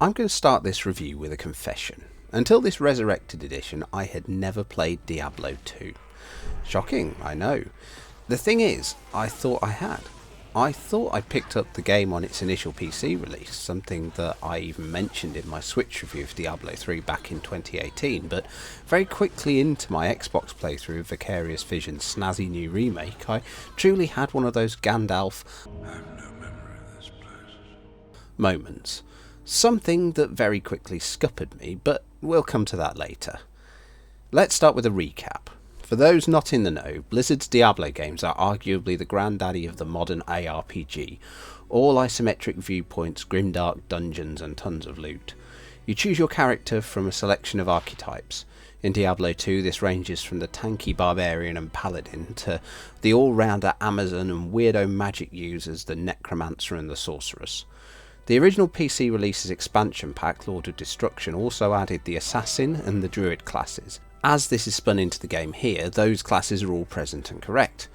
I'm going to start this review with a confession. Until this Resurrected edition, I had never played Diablo 2. Shocking, I know. The thing is, I thought I had. I thought I picked up the game on its initial PC release, something that I even mentioned in my Switch review of Diablo 3 back in 2018, but very quickly into my Xbox playthrough of Vicarious Vision's snazzy new remake, I truly had one of those Gandalf I have no memory of this place. moments. Something that very quickly scuppered me, but we'll come to that later. Let's start with a recap. For those not in the know, Blizzard's Diablo games are arguably the granddaddy of the modern ARPG. All isometric viewpoints, grimdark dungeons and tons of loot. You choose your character from a selection of archetypes. In Diablo 2 this ranges from the tanky barbarian and paladin to the all-rounder Amazon and weirdo magic users, the necromancer and the sorceress. The original PC release's expansion pack, Lord of Destruction, also added the assassin and the druid classes. As this is spun into the game here, those classes are all present and correct.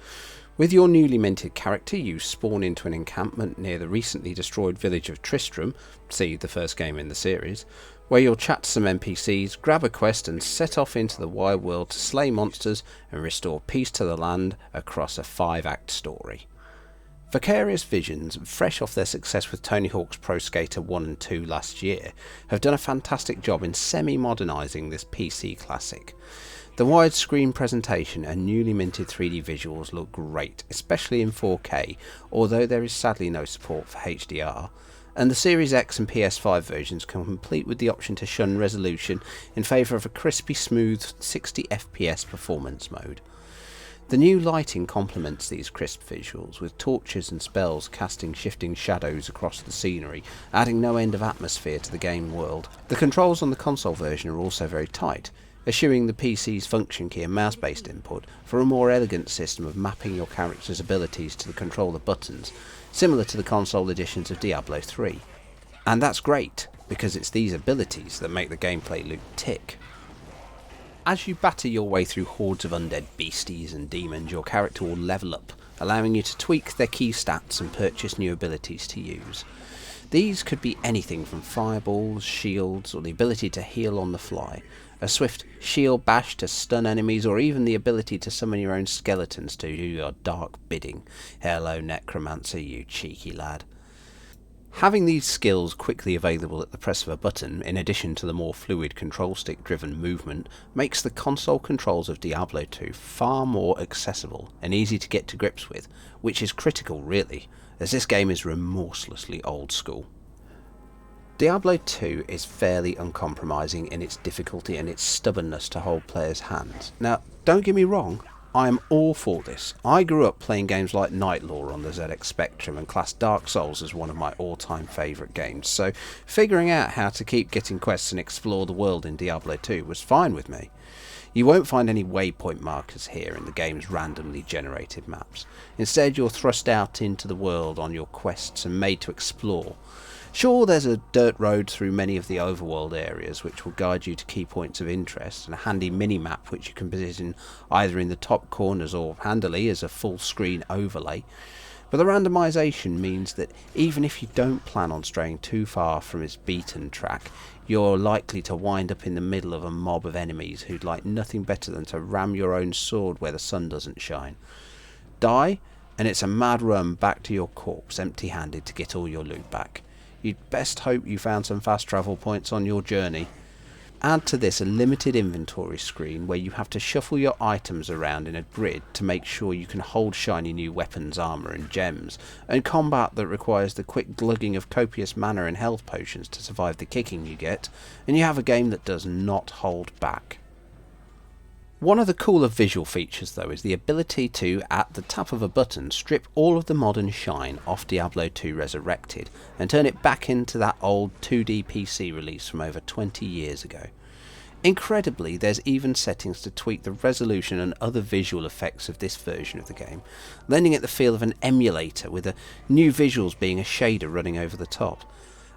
With your newly minted character, you spawn into an encampment near the recently destroyed village of Tristram, see the first game in the series, where you'll chat to some NPCs, grab a quest and set off into the wide world to slay monsters and restore peace to the land across a 5-act story. Vicarious Visions, fresh off their success with Tony Hawk's Pro Skater 1 and 2 last year, have done a fantastic job in semi-modernising this PC classic. The widescreen presentation and newly minted 3D visuals look great, especially in 4K, although there is sadly no support for HDR, and the Series X and PS5 versions come complete with the option to shun resolution in favour of a crispy smooth 60 FPS performance mode. The new lighting complements these crisp visuals, with torches and spells casting shifting shadows across the scenery, adding no end of atmosphere to the game world. The controls on the console version are also very tight, eschewing the PC's function key and mouse-based input for a more elegant system of mapping your character's abilities to the controller buttons, similar to the console editions of Diablo 3. And that's great, because it's these abilities that make the gameplay loop tick. As you batter your way through hordes of undead beasties and demons, your character will level up, allowing you to tweak their key stats and purchase new abilities to use. These could be anything from fireballs, shields, or the ability to heal on the fly, a swift shield bash to stun enemies, or even the ability to summon your own skeletons to do your dark bidding. Hello necromancer, you cheeky lad. Having these skills quickly available at the press of a button, in addition to the more fluid control stick driven movement, makes the console controls of Diablo 2 far more accessible and easy to get to grips with, which is critical really, as this game is remorselessly old school. Diablo 2 is fairly uncompromising in its difficulty and its stubbornness to hold players' hands. Now, don't get me wrong, I am all for this. I grew up playing games like Nightlore on the ZX Spectrum and classed Dark Souls as one of my all-time favourite games, so figuring out how to keep getting quests and explore the world in Diablo 2 was fine with me. You won't find any waypoint markers here in the game's randomly generated maps. Instead, you're thrust out into the world on your quests and made to explore. Sure, there's a dirt road through many of the overworld areas which will guide you to key points of interest, and a handy mini-map which you can position either in the top corners or handily as a full-screen overlay. But the randomisation means that even if you don't plan on straying too far from its beaten track, you're likely to wind up in the middle of a mob of enemies who'd like nothing better than to ram your own sword where the sun doesn't shine. Die, and it's a mad run back to your corpse empty-handed to get all your loot back. You'd best hope you found some fast travel points on your journey. Add to this a limited inventory screen where you have to shuffle your items around in a grid to make sure you can hold shiny new weapons, armour and gems, and combat that requires the quick glugging of copious mana and health potions to survive the kicking you get, and you have a game that does not hold back. One of the cooler visual features though is the ability to, at the tap of a button, strip all of the modern shine off Diablo 2 Resurrected and turn it back into that old 2D PC release from over 20 years ago. Incredibly, there's even settings to tweak the resolution and other visual effects of this version of the game, lending it the feel of an emulator with the new visuals being a shader running over the top.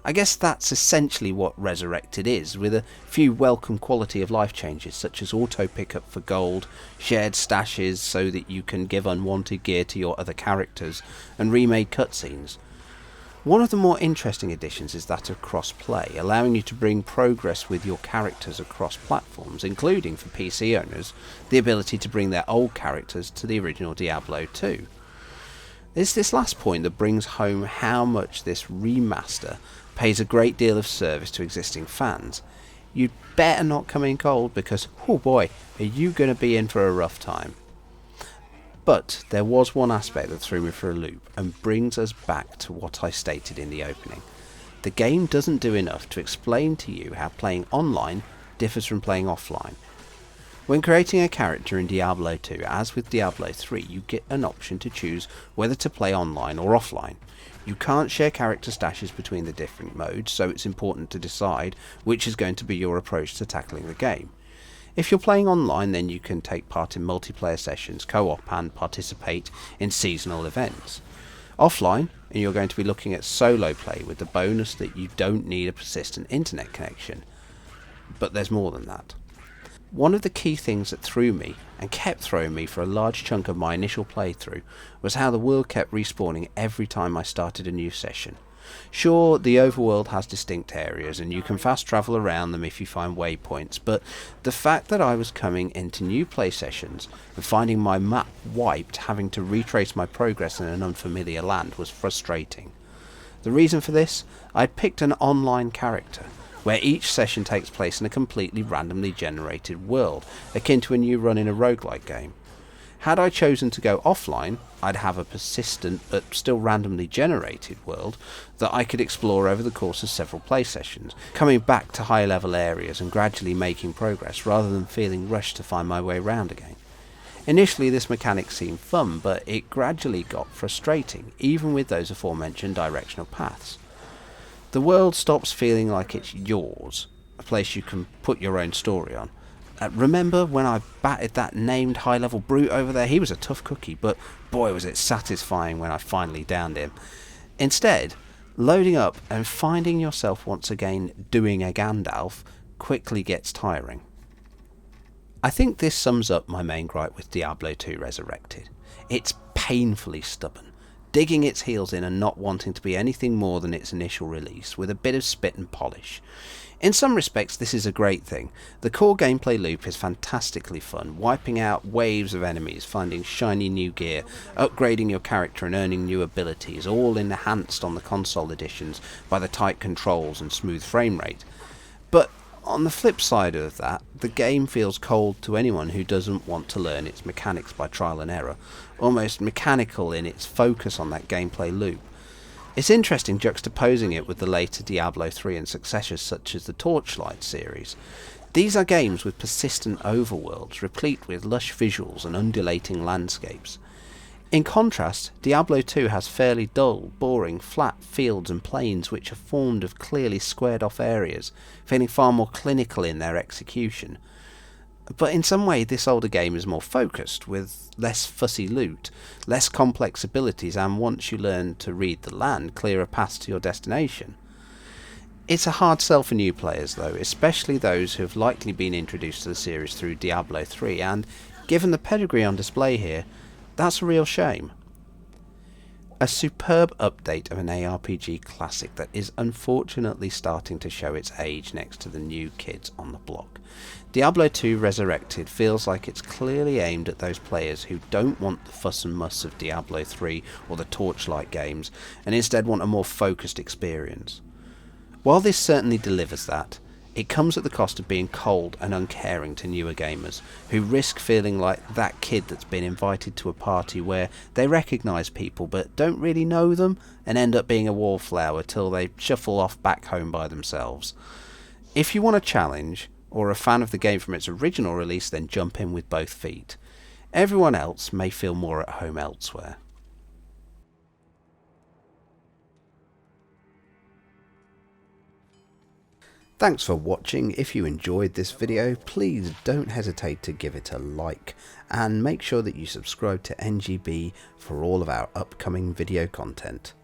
I guess that's essentially what Resurrected is, with a few welcome quality of life changes such as auto pickup for gold, shared stashes so that you can give unwanted gear to your other characters, and remade cutscenes. One of the more interesting additions is that of cross-play, allowing you to bring progress with your characters across platforms, including, for PC owners, the ability to bring their old characters to the original Diablo 2. It's this last point that brings home how much this remaster pays a great deal of service to existing fans. You'd better not come in cold because, oh boy, are you going to be in for a rough time. But there was one aspect that threw me for a loop and brings us back to what I stated in the opening. The game doesn't do enough to explain to you how playing online differs from playing offline. When creating a character in Diablo 2, as with Diablo 3, you get an option to choose whether to play online or offline. You can't share character stashes between the different modes, so it's important to decide which is going to be your approach to tackling the game. If you're playing online, then you can take part in multiplayer sessions, co-op, and participate in seasonal events. Offline, and you're going to be looking at solo play with the bonus that you don't need a persistent internet connection. But there's more than that. One of the key things that threw me, and kept throwing me for a large chunk of my initial playthrough, was how the world kept respawning every time I started a new session. Sure, the overworld has distinct areas and you can fast travel around them if you find waypoints, but the fact that I was coming into new play sessions and finding my map wiped, having to retrace my progress in an unfamiliar land, was frustrating. The reason for this? I'd picked an online character, where each session takes place in a completely randomly generated world, akin to a new run in a roguelike game. Had I chosen to go offline, I'd have a persistent but still randomly generated world that I could explore over the course of several play sessions, coming back to high level areas and gradually making progress rather than feeling rushed to find my way round again. Initially this mechanic seemed fun, but it gradually got frustrating, even with those aforementioned directional paths. The world stops feeling like it's yours, a place you can put your own story on. Remember when I batted that named high-level brute over there? He was a tough cookie, but boy was it satisfying when I finally downed him. Instead, loading up and finding yourself once again doing a Gandalf quickly gets tiring. I think this sums up my main gripe with Diablo 2 Resurrected. It's painfully stubborn, digging its heels in and not wanting to be anything more than its initial release, with a bit of spit and polish. In some respects this is a great thing. The core gameplay loop is fantastically fun, wiping out waves of enemies, finding shiny new gear, upgrading your character and earning new abilities, all enhanced on the console editions by the tight controls and smooth frame rate. But on the flip side of that, the game feels cold to anyone who doesn't want to learn its mechanics by trial and error, almost mechanical in its focus on that gameplay loop. It's interesting juxtaposing it with the later Diablo 3 and successors such as the Torchlight series. These are games with persistent overworlds, replete with lush visuals and undulating landscapes. In contrast, Diablo 2 has fairly dull, boring, flat fields and plains which are formed of clearly squared off areas, feeling far more clinical in their execution. But in some way this older game is more focused, with less fussy loot, less complex abilities, and once you learn to read the land, clearer paths to your destination. It's a hard sell for new players though, especially those who have likely been introduced to the series through Diablo 3, and given the pedigree on display here, that's a real shame. A superb update of an ARPG classic that is unfortunately starting to show its age next to the new kids on the block. Diablo 2 Resurrected feels like it's clearly aimed at those players who don't want the fuss and muss of Diablo 3 or the Torchlight games, and instead want a more focused experience. While this certainly delivers that, it comes at the cost of being cold and uncaring to newer gamers, who risk feeling like that kid that's been invited to a party where they recognise people but don't really know them, and end up being a wallflower till they shuffle off back home by themselves. If you want a challenge, or a fan of the game from its original release, then jump in with both feet. Everyone else may feel more at home elsewhere. Thanks for watching. If you enjoyed this video, please don't hesitate to give it a like, and make sure that you subscribe to NGB for all of our upcoming video content.